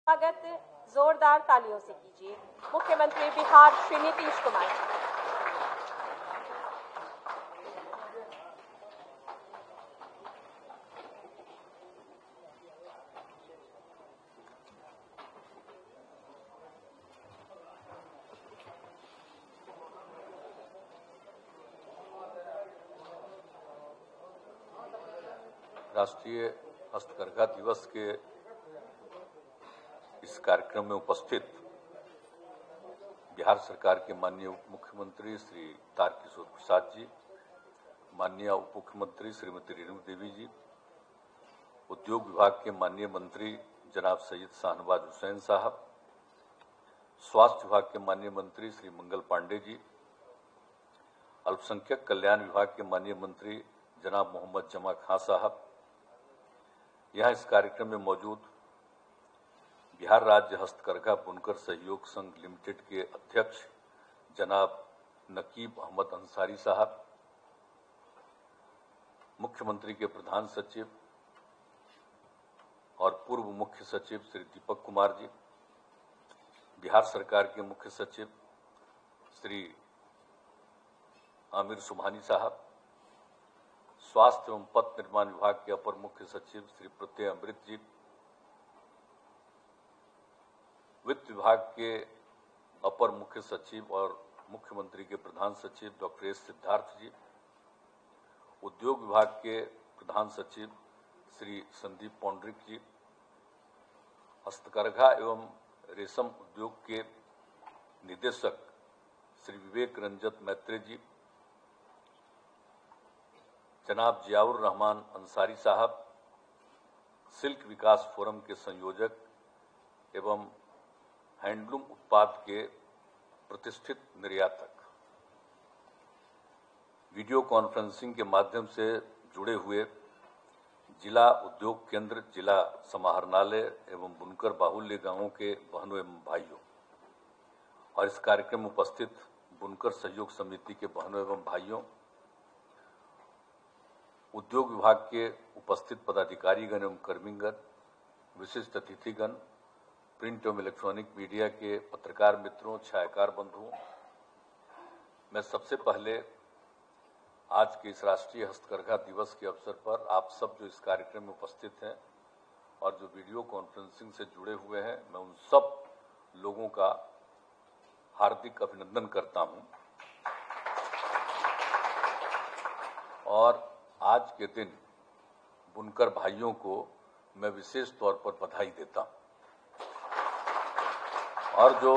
स्वागत जोरदार तालियों से कीजिए मुख्यमंत्री बिहार श्री नीतीश कुमार। राष्ट्रीय हस्तकरघा दिवस के इस कार्यक्रम में उपस्थित बिहार सरकार के माननीय उप मुख्यमंत्री श्री तारकिशोर प्रसाद जी, माननीय उप मुख्यमंत्री श्रीमती रेणु देवी जी, उद्योग विभाग के माननीय मंत्री जनाब सैयद शाहनवाज हुसैन साहब, स्वास्थ्य विभाग के माननीय मंत्री श्री मंगल पांडे जी, अल्पसंख्यक कल्याण विभाग के माननीय मंत्री जनाब मोहम्मद जमा खां साहब, यहाँ इस कार्यक्रम में मौजूद बिहार राज्य हस्तकरघा बुनकर सहयोग संघ लिमिटेड के अध्यक्ष जनाब नकीब अहमद अंसारी साहब, मुख्यमंत्री के प्रधान सचिव और पूर्व मुख्य सचिव श्री दीपक कुमार जी, बिहार सरकार के मुख्य सचिव श्री आमिर सुबहानी साहब, स्वास्थ्य एवं पथ निर्माण विभाग के अपर मुख्य सचिव श्री प्रत्यय अमृत जी, वित्त विभाग के अपर मुख्य सचिव और मुख्यमंत्री के प्रधान सचिव डॉक्टर एस सिद्धार्थ जी, उद्योग विभाग के प्रधान सचिव श्री संदीप पौंड्रिक जी, हस्तकरघा एवं रेशम उद्योग के निदेशक श्री विवेक रंजत मैत्री जी, जनाब जियाउर रहमान अंसारी साहब, सिल्क विकास फोरम के संयोजक एवं हैंडलूम उत्पाद के प्रतिष्ठित निर्यातक, वीडियो कॉन्फ्रेंसिंग के माध्यम से जुड़े हुए जिला उद्योग केंद्र, जिला समाहरणालय एवं बुनकर बाहुल्य गांवों के बहनों एवं भाइयों और इस कार्यक्रम में उपस्थित बुनकर सहयोग समिति के बहनों एवं भाइयों, उद्योग विभाग के उपस्थित पदाधिकारीगण एवं कर्मीगण, विशिष्ट अतिथिगण, प्रिंट एवं इलेक्ट्रॉनिक मीडिया के पत्रकार मित्रों, छायाकार बंधुओं, मैं सबसे पहले आज के इस राष्ट्रीय हस्तकरघा दिवस के अवसर पर आप सब जो इस कार्यक्रम में उपस्थित हैं और जो वीडियो कॉन्फ्रेंसिंग से जुड़े हुए हैं, मैं उन सब लोगों का हार्दिक अभिनंदन करता हूं और आज के दिन बुनकर भाइयों को मैं विशेष तौर पर बधाई देता हूं। और जो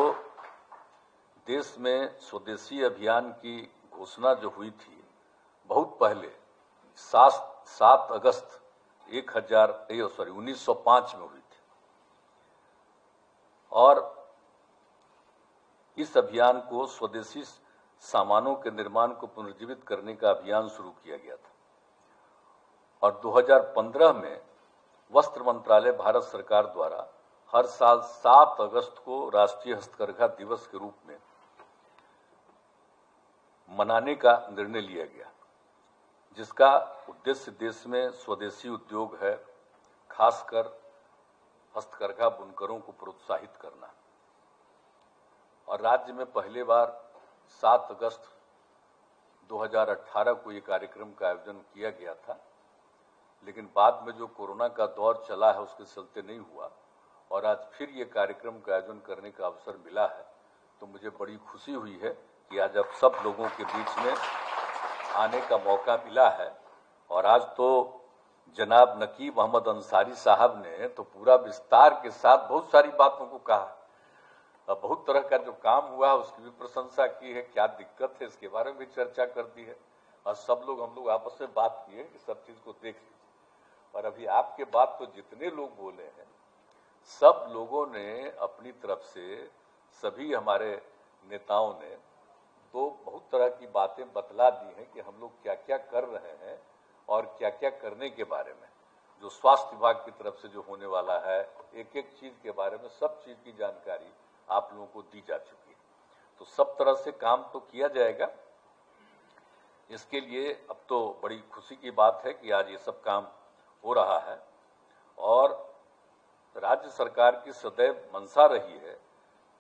देश में स्वदेशी अभियान की घोषणा जो हुई थी बहुत पहले 7 अगस्त 1905 में हुई थी और इस अभियान को स्वदेशी सामानों के निर्माण को पुनर्जीवित करने का अभियान शुरू किया गया था और 2015 में वस्त्र मंत्रालय भारत सरकार द्वारा हर साल 7 अगस्त को राष्ट्रीय हस्तकरघा दिवस के रूप में मनाने का निर्णय लिया गया, जिसका उद्देश्य देश में स्वदेशी उद्योग है, खासकर हस्तकरघा बुनकरों को प्रोत्साहित करना। और राज्य में पहली बार 7 अगस्त 2018 को ये कार्यक्रम का आयोजन किया गया था, लेकिन बाद में जो कोरोना का दौर चला है उसके चलते नहीं हुआ और आज फिर ये कार्यक्रम का आयोजन करने का अवसर मिला है, तो मुझे बड़ी खुशी हुई है कि आज आप सब लोगों के बीच में आने का मौका मिला है। और आज तो जनाब नकीब अहमद अंसारी साहब ने तो पूरा विस्तार के साथ बहुत सारी बातों को कहा, बहुत तरह का जो काम हुआ उसकी भी प्रशंसा की है, क्या दिक्कत है इसके बारे में भी चर्चा कर दी है और सब लोग हम लोग आपस में बात किए कि सब चीज को देख लीजिए। और अभी आपके बाद तो जितने लोग बोले हैं सब लोगों ने अपनी तरफ से, सभी हमारे नेताओं ने तो बहुत तरह की बातें बतला दी हैं कि हम लोग क्या क्या कर रहे हैं और क्या क्या करने के बारे में, जो स्वास्थ्य विभाग की तरफ से जो होने वाला है, एक एक चीज के बारे में सब चीज की जानकारी आप लोगों को दी जा चुकी है। तो सब तरह से काम तो किया जाएगा। इसके लिए अब तो बड़ी खुशी की बात है कि आज ये सब काम हो रहा है और राज्य सरकार की सदैव मंशा रही है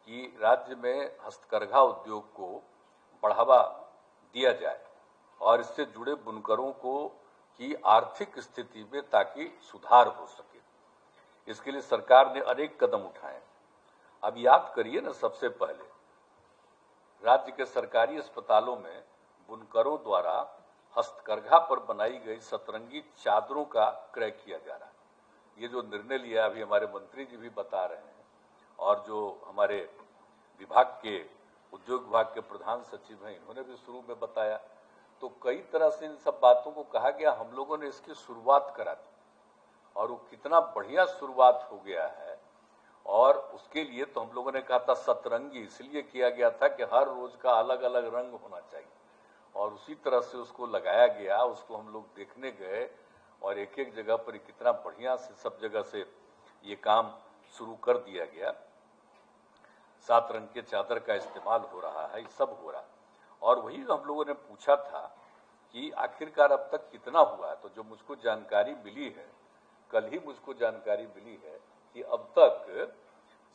कि राज्य में हस्तकरघा उद्योग को बढ़ावा दिया जाए और इससे जुड़े बुनकरों को की आर्थिक स्थिति में ताकि सुधार हो सके। इसके लिए सरकार ने अनेक कदम उठाए। अब याद करिए ना, सबसे पहले राज्य के सरकारी अस्पतालों में बुनकरों द्वारा हस्तकरघा पर बनाई गई सतरंगी चादरों का क्रय किया जा रहा है। ये जो निर्णय लिया अभी हमारे मंत्री जी भी बता रहे हैं और जो हमारे विभाग के उद्योग विभाग के प्रधान सचिव हैं इन्होंने भी शुरू में बताया। तो कई तरह से इन सब बातों को कहा गया, हम लोगों ने इसकी शुरुआत करा दी और वो कितना बढ़िया शुरुआत हो गया है। और उसके लिए तो हम लोगों ने कहा था सतरंगी, इसलिए किया गया था कि हर रोज का अलग अलग रंग होना चाहिए और उसी तरह से उसको लगाया गया। उसको हम लोग देखने गए और एक एक जगह पर कितना बढ़िया से सब जगह से ये काम शुरू कर दिया गया। 7 रंग के चादर का इस्तेमाल हो रहा है, ये सब हो रहा। और वही हम लोगों ने पूछा था कि आखिरकार अब तक कितना हुआ है। तो जो मुझको जानकारी मिली है, कल ही मुझको जानकारी मिली है कि अब तक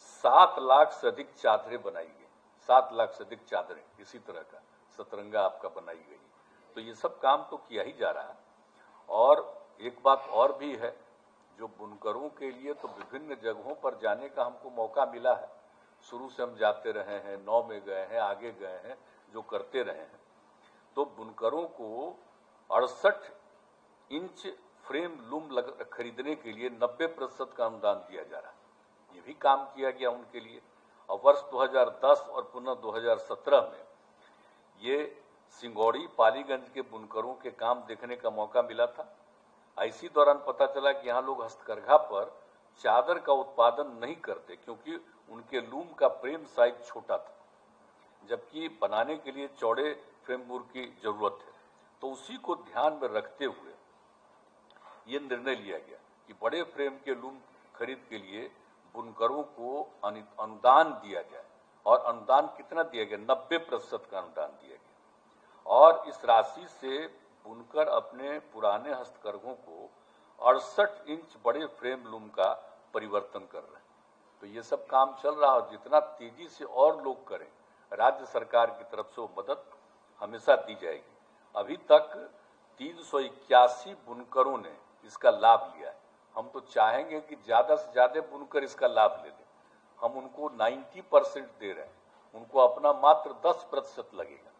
7 लाख से अधिक चादरें बनाई गई। 7 लाख से अधिक चादरें इसी तरह का सतरंगा आपका बनाई गई। तो ये सब काम तो किया ही जा रहा है। और एक बात और भी है, जो बुनकरों के लिए तो विभिन्न जगहों पर जाने का हमको मौका मिला है। शुरू से हम जाते रहे हैं, 9 में गए हैं, आगे गए हैं, जो करते रहे हैं। तो बुनकरों को 68 इंच फ्रेम लूम खरीदने के लिए 90% का अनुदान दिया जा रहा है। ये भी काम किया गया उनके लिए। और वर्ष 2010 और पुनः 2017 में ये सिंगौड़ी पालीगंज के बुनकरों के काम देखने का मौका मिला था। इसी दौरान पता चला कि यहाँ लोग हस्तकरघा पर चादर का उत्पादन नहीं करते क्योंकि उनके लूम का फ्रेम साइज छोटा था, जबकि बनाने के लिए चौड़े फ्रेमवर्क की जरूरत है। तो उसी को ध्यान में रखते हुए ये निर्णय लिया गया कि बड़े फ्रेम के लूम खरीद के लिए बुनकरों को अनुदान दिया जाए। और अनुदान कितना दिया गया? 90% का अनुदान दिया गया। और इस राशि से बुनकर अपने पुराने हस्तकरघों को 68 इंच बड़े फ्रेम लूम का परिवर्तन कर रहे हैं। तो ये सब काम चल रहा है। जितना तेजी से और लोग करें, राज्य सरकार की तरफ से वो मदद हमेशा दी जाएगी। अभी तक 381 बुनकरों ने इसका लाभ लिया है। हम तो चाहेंगे कि ज्यादा से ज्यादा बुनकर इसका लाभ ले लें। हम उनको 90% दे रहे हैं, उनको अपना मात्र 10% लगेगा।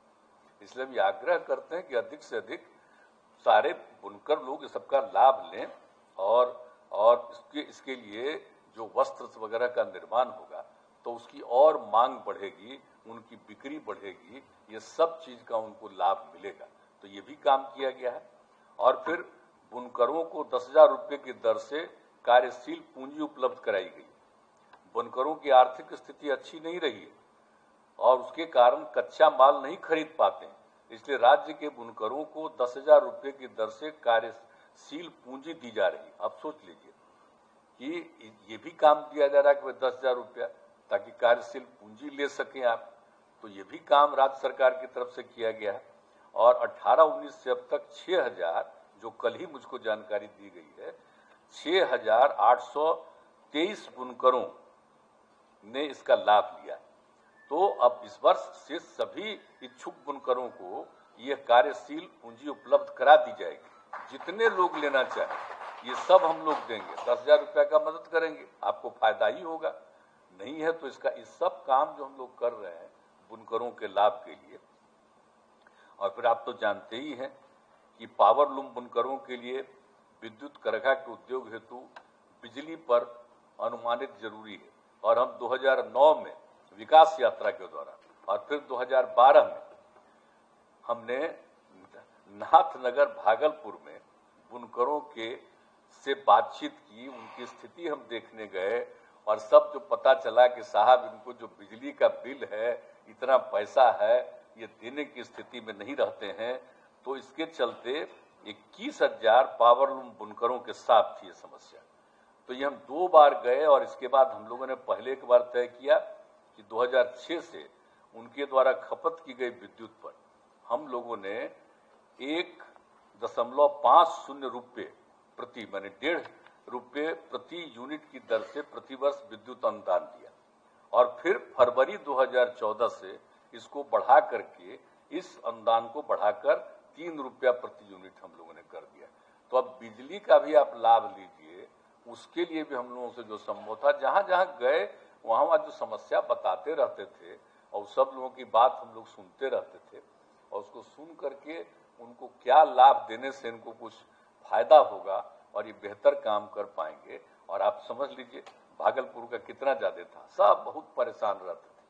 इसलिए हम आग्रह करते हैं कि अधिक से अधिक सारे बुनकर लोग इस सबका लाभ लें और इसके लिए जो वस्त्र वगैरह का निर्माण होगा तो उसकी और मांग बढ़ेगी, उनकी बिक्री बढ़ेगी, ये सब चीज का उनको लाभ मिलेगा। तो ये भी काम किया गया है। और फिर बुनकरों को 10,000 रुपये की दर से कार्यशील पूंजी उपलब्ध कराई गई। बुनकरों की आर्थिक स्थिति अच्छी नहीं रही है और उसके कारण कच्चा माल नहीं खरीद पाते हैं, इसलिए राज्य के बुनकरों को 10,000 रुपये की दर से कार्यशील पूंजी दी जा रही है। अब सोच लीजिए कि ये भी काम किया जा रहा है कि 10,000 रुपया ताकि कार्यशील पूंजी ले सकें आप। तो ये भी काम राज्य सरकार की तरफ से किया गया है। और 18-19 से अब तक 6,000, जो कल ही मुझको जानकारी दी गई है, 6,823 बुनकरों ने इसका लाभ लिया। तो अब इस वर्ष से सभी इच्छुक बुनकरों को यह कार्यशील पूंजी उपलब्ध करा दी जाएगी। जितने लोग लेना चाहे ये सब हम लोग देंगे। 10,000 रुपया का मदद करेंगे, आपको फायदा ही होगा। नहीं है तो इसका इस सब काम जो हम लोग कर रहे हैं बुनकरों के लाभ के लिए। और फिर आप तो जानते ही हैं कि पावर लूम बुनकरों के लिए विद्युत करघा के उद्योग हेतु बिजली पर अनुमानित जरूरी है। और हम 2009 में विकास यात्रा के दौरान और फिर 2012 में हमने नाथनगर भागलपुर में बुनकरों के से बातचीत की, उनकी स्थिति हम देखने गए और सब जो पता चला कि साहब इनको जो बिजली का बिल है, इतना पैसा है, ये देने की स्थिति में नहीं रहते हैं। तो इसके चलते 21,000 पावर लूम बुनकरों के साथ थी ये समस्या। तो ये हम 2 बार गए और इसके बाद हम लोगों ने पहले एक बार तय किया कि 2006 से उनके द्वारा खपत की गई विद्युत पर हम लोगों ने 1.50 रुपये प्रति, माने 1.5 रुपए प्रति यूनिट की दर से प्रतिवर्ष विद्युत अनुदान दिया और फिर फरवरी 2014 से इसको बढ़ा करके इस अनुदान को बढ़ाकर 3 रुपया प्रति यूनिट हम लोगों ने कर दिया। तो अब बिजली का भी आप लाभ लीजिए, उसके लिए भी हम लोगों से जो संभव था, जहां जहां गए वहां जो समस्या बताते रहते थे और सब लोगों की बात हम लोग सुनते रहते थे और उसको सुन करके उनको क्या लाभ देने से इनको कुछ फायदा होगा और ये बेहतर काम कर पाएंगे। और आप समझ लीजिए भागलपुर का कितना ज्यादा था, सब बहुत परेशान रहते थे,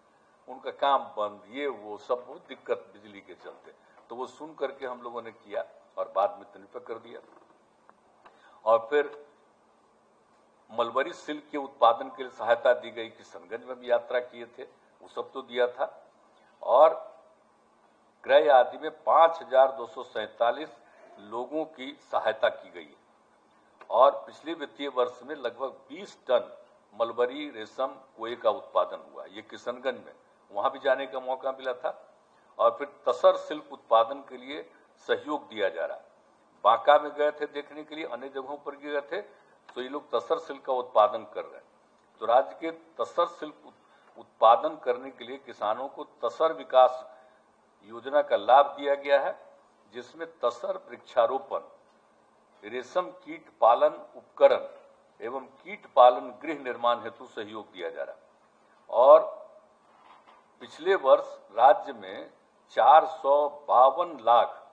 उनका काम बंद, ये वो सब बहुत दिक्कत बिजली के चलते। तो वो सुन करके हम लोगों ने किया और बाद में तनिफा कर दिया। और फिर मलबरी सिल्क के उत्पादन के लिए सहायता दी गई, किशनगंज में भी यात्रा किए थे, वो सब तो दिया था। और क्रय आदि में 5247 लोगों की सहायता की गई और पिछले वित्तीय वर्ष में लगभग 20 टन मलबरी रेशम कोए का उत्पादन हुआ। ये किशनगंज में, वहां भी जाने का मौका मिला था। और फिर तसर सिल्क उत्पादन के लिए सहयोग दिया जा रहा। बांका में गए थे देखने के लिए, अन्य जगहों पर गए थे, तो ये लोग तसर सिल्क का उत्पादन कर रहे हैं। तो राज्य के तसर सिल्क उत्पादन करने के लिए किसानों को तसर विकास योजना का लाभ दिया गया है, जिसमें तसर वृक्षारोपण, रेशम कीट पालन उपकरण एवं कीट पालन गृह निर्माण हेतु सहयोग दिया जा रहा। और पिछले वर्ष राज्य में 452 लाख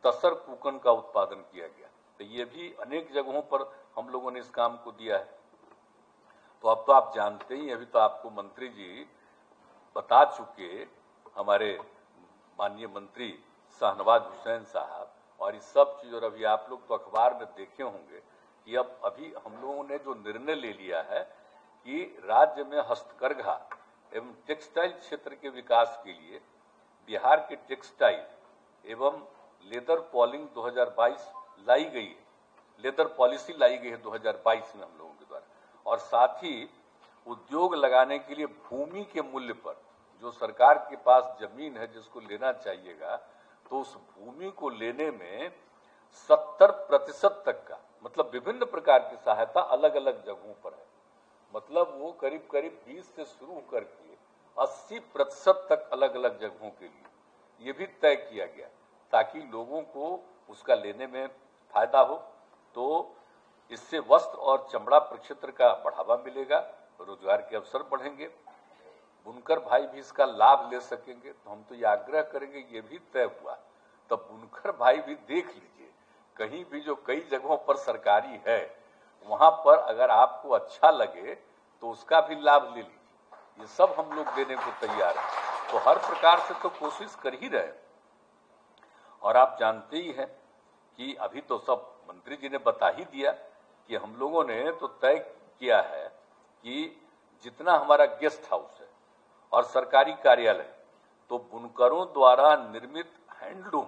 तसर कुकन का उत्पादन किया गया। तो ये भी अनेक जगहों पर हम लोगों ने इस काम को दिया है। तो अब तो आप जानते ही, अभी तो आपको मंत्री जी बता चुके, हमारे माननीय मंत्री शाहनवाज हुसैन साहब, और इस सब चीज। और अभी आप लोग तो अखबार में देखे होंगे कि अब अभी हम लोगों ने जो निर्णय ले लिया है कि राज्य में हस्तकरघा एवं टेक्सटाइल क्षेत्र के विकास के लिए बिहार के टेक्सटाइल एवं लेदर पॉलिंग 2022 लाई गई है, लेदर पॉलिसी लाई गई है 2022 में हम लोगों के द्वारा। और साथ ही उद्योग लगाने के लिए भूमि के मूल्य पर, जो सरकार के पास जमीन है जिसको लेना चाहिएगा, तो उस भूमि को लेने में 70% तक का, मतलब विभिन्न प्रकार की सहायता अलग अलग जगहों पर है। मतलब वो करीब करीब 20 से शुरू करके 80% तक अलग अलग जगहों के लिए ये भी तय किया गया, ताकि लोगों को उसका लेने में फायदा हो। तो इससे वस्त्र और चमड़ा प्रक्षेत्र का बढ़ावा मिलेगा, रोजगार के अवसर बढ़ेंगे, बुनकर भाई भी इसका लाभ ले सकेंगे। तो हम तो ये आग्रह करेंगे, ये भी तय हुआ, तब बुनकर भाई भी देख लीजिए, कहीं भी जो कई जगहों पर सरकारी है, वहां पर अगर आपको अच्छा लगे तो उसका भी लाभ ले लीजिए। ये सब हम लोग देने को तैयार हैं। तो हर प्रकार से तो कोशिश कर ही रहे। और आप जानते ही हैं कि अभी तो सब मंत्री जी ने बता ही दिया कि हम लोगों ने तो तय किया है कि जितना हमारा गेस्ट हाउस है और सरकारी कार्यालय, तो बुनकरों द्वारा निर्मित हैंडलूम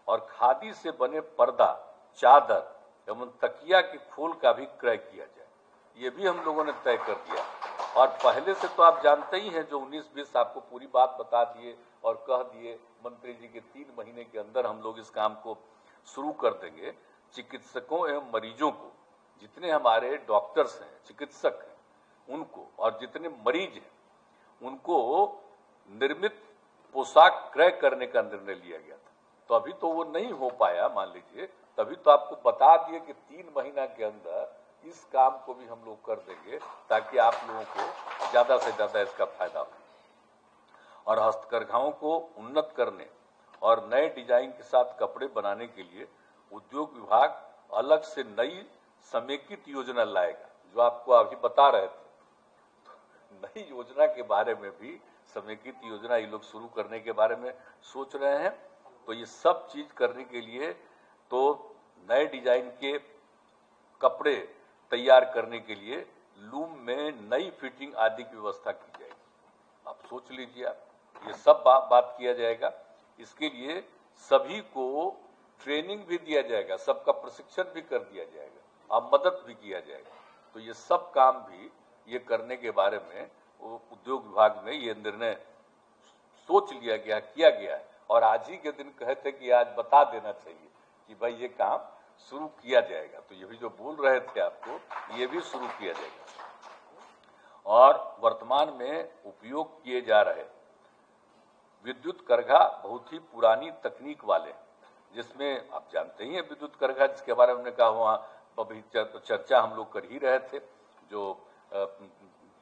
और खादी से बने पर्दा, चादर एवं तकिया के खोल का भी क्रय किया जाए, ये भी हम लोगों ने तय कर दिया। और पहले से तो आप जानते ही हैं, जो 19-20 आपको पूरी बात बता दिए और कह दिए मंत्री जी के 3 महीने के अंदर हम लोग इस काम को शुरू कर देंगे। चिकित्सकों एवं मरीजों को, जितने हमारे डॉक्टर्स हैं, चिकित्सक हैं, उनको और जितने मरीज हैं, उनको निर्मित पोशाक क्रय करने का निर्णय लिया गया था। तो अभी तो वो नहीं हो पाया, मान लीजिए, तभी तो आपको बता दिए कि 3 महीना के अंदर इस काम को भी हम लोग कर देंगे, ताकि आप लोगों को ज्यादा से ज्यादा इसका फायदा हो। और हस्तकरघाओं को उन्नत करने और नए डिजाइन के साथ कपड़े बनाने के लिए उद्योग विभाग अलग से नई समेकित योजना लाएगा, जो आपको अभी बता रहे थे। नई योजना के बारे में भी, समेकित योजना ये लोग शुरू करने के बारे में सोच रहे हैं। तो ये सब चीज करने के लिए तो नए डिजाइन के कपड़े तैयार करने के लिए लूम में नई फिटिंग आदि की व्यवस्था की जाएगी। आप सोच लीजिए, ये सब बात किया जाएगा। इसके लिए सभी को ट्रेनिंग भी दिया जाएगा, सबका प्रशिक्षण भी कर दिया जाएगा और मदद भी किया जाएगा। तो ये सब काम भी ये करने के बारे में उद्योग विभाग में ये निर्णय सोच किया गया है। और आज ही के दिन कहे थे कि आज बता देना चाहिए कि भाई ये काम शुरू किया जाएगा। तो ये भी जो बोल रहे थे आपको, ये भी शुरू किया जाएगा। और वर्तमान में उपयोग किए जा रहे विद्युत करघा बहुत ही पुरानी तकनीक वाले, जिसमें आप जानते ही हैं विद्युत करघा, जिसके बारे में हमने कहा वहाँ अभी चर्चा हम लोग कर ही रहे थे। जो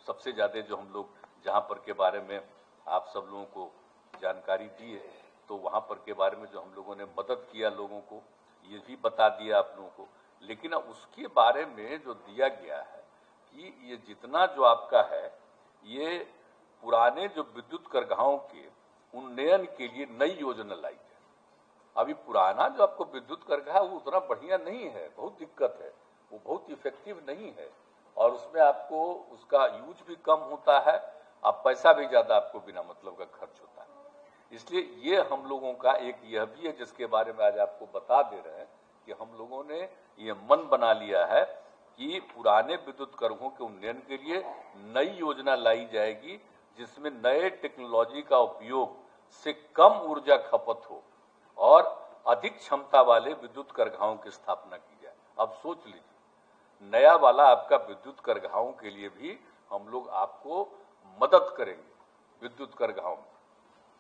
सबसे ज्यादा जो हम लोग जहाँ पर के बारे में आप सब लोगों को जानकारी दी है, तो वहाँ पर के बारे में जो हम लोगों ने मदद किया लोगों को, ये भी बता दिया आप लोगों को। लेकिन उसके बारे में जो दिया गया है कि ये जितना जो आपका है, ये पुराने जो विद्युत करघाओं के उन्नयन के लिए नई योजना लाई है। अभी पुराना जो आपको विद्युत करघा है वो उतना बढ़िया नहीं है, बहुत दिक्कत है, वो बहुत इफेक्टिव नहीं है, और उसमें आपको उसका यूज भी कम होता है, आप पैसा भी ज्यादा आपको बिना मतलब का खर्च होता है। इसलिए ये हम लोगों का एक यह भी है जिसके बारे में आज आपको बता दे रहे हैं कि हम लोगों ने ये मन बना लिया है कि पुराने विद्युत करघों के उन्नयन के लिए नई योजना लाई जाएगी, जिसमें नए टेक्नोलॉजी का उपयोग से कम ऊर्जा खपत हो और अधिक क्षमता वाले विद्युत करघाओं की स्थापना की जाए। अब सोच लीजिए, नया वाला आपका विद्युत करघाओं के लिए भी हम लोग आपको मदद करेंगे विद्युत करघाओं में,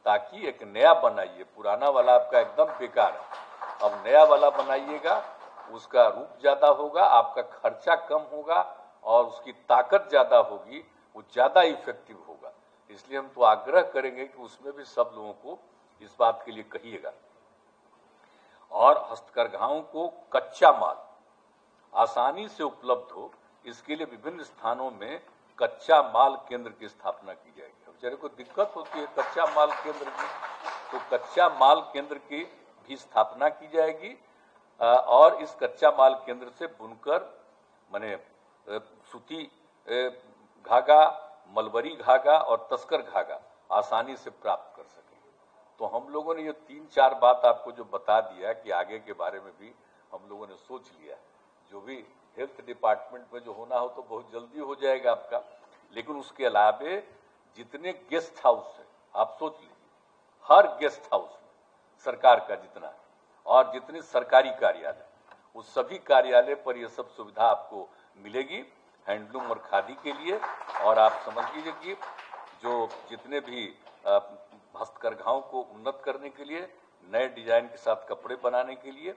ताकि एक नया बनाइए। पुराना वाला आपका एकदम बेकार है, अब नया वाला बनाइएगा, उसका रूप ज्यादा होगा, आपका खर्चा कम होगा और उसकी ताकत ज्यादा होगी, वो ज्यादा इफेक्टिव होगा। इसलिए हम तो आग्रह करेंगे कि उसमें भी सब लोगों को इस बात के लिए कहिएगा। और हस्तकरघाओं को कच्चा माल आसानी से उपलब्ध हो, इसके लिए विभिन्न स्थानों में कच्चा माल केंद्र की स्थापना की जाएगी। बेचारे को दिक्कत होती है कच्चा माल केंद्र की, तो कच्चा माल केंद्र की भी स्थापना की जाएगी। और इस कच्चा माल केंद्र से बुनकर माने सूती धागा, मलबरी धागा और तस्कर धागा आसानी से प्राप्त कर सकें। तो हम लोगों ने ये 3-4 बात आपको जो बता दिया कि आगे के बारे में भी हम लोगों ने सोच लिया। जो भी हेल्थ डिपार्टमेंट में जो होना हो तो बहुत जल्दी हो जाएगा आपका, लेकिन उसके अलावे जितने गेस्ट हाउस है आप सोच लीजिए, हर गेस्ट हाउस में सरकार का जितना है और जितने सरकारी कार्यालय, उस सभी कार्यालय पर यह सब सुविधा आपको मिलेगी हैंडलूम और खादी के लिए। और आप समझ लीजिए कि जो जितने भी हस्तकरघाओं को उन्नत करने के लिए, नए डिजाइन के साथ कपड़े बनाने के लिए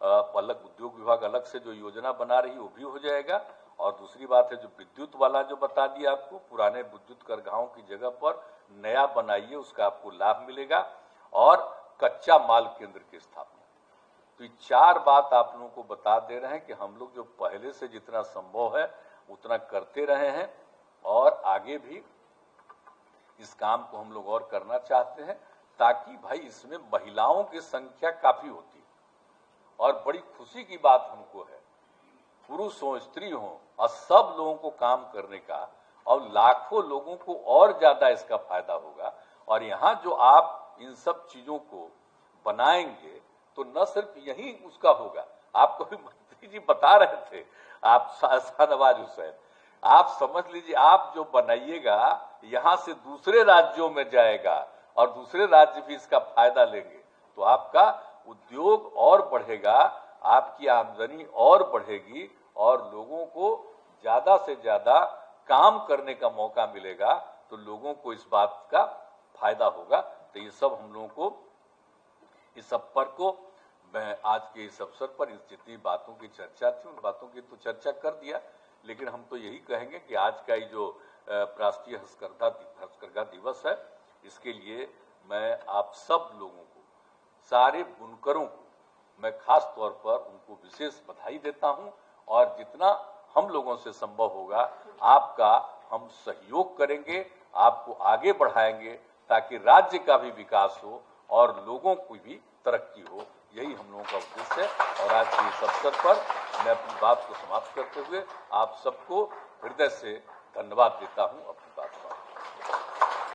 अलग उद्योग विभाग अलग से जो योजना बना रही है वो भी हो जाएगा। और दूसरी बात है जो विद्युत वाला जो बता दिया आपको, पुराने विद्युत करघाओं की जगह पर नया बनाइए, उसका आपको लाभ मिलेगा। और कच्चा माल केंद्र की स्थापना। तो ये 4 बात आप लोगों को बता दे रहे हैं कि हम लोग जो पहले से जितना संभव है उतना करते रहे हैं और आगे भी इस काम को हम लोग और करना चाहते हैं, ताकि भाई इसमें महिलाओं की संख्या काफी होती है। और बड़ी खुशी की बात हमको है, पुरुष हो स्त्री हो और सब लोगों को काम करने का, और लाखों लोगों को और ज्यादा इसका फायदा होगा। और यहाँ जो आप इन सब चीजों को बनाएंगे तो न सिर्फ यही उसका होगा, आपको भी मंत्री जी बता रहे थे, आप शाहनवाज हुसैन, आप समझ लीजिए आप जो बनाइएगा यहाँ से दूसरे राज्यों में जाएगा और दूसरे राज्य भी इसका फायदा लेंगे, तो आपका उद्योग और बढ़ेगा, आपकी आमदनी और बढ़ेगी और लोगों को ज्यादा से ज्यादा काम करने का मौका मिलेगा, तो लोगों को इस बात का फायदा होगा। तो ये सब हम लोगों को इस अवसर को, मैं आज के इस अवसर पर जितनी बातों की चर्चा थी उन बातों की तो चर्चा कर दिया, लेकिन हम तो यही कहेंगे कि आज का ये जो राष्ट्रीय हस्तकरघा दिवस है, इसके लिए मैं आप सब लोगों को, सारे बुनकरों को मैं खास तौर पर उनको विशेष बधाई देता हूं। और जितना हम लोगों से संभव होगा आपका हम सहयोग करेंगे, आपको आगे बढ़ाएंगे, ताकि राज्य का भी विकास हो और लोगों की भी तरक्की हो। यही हम लोगों का उद्देश्य है। और आज के इस अवसर पर मैं अपनी बात को समाप्त करते हुए आप सबको हृदय से धन्यवाद देता हूं।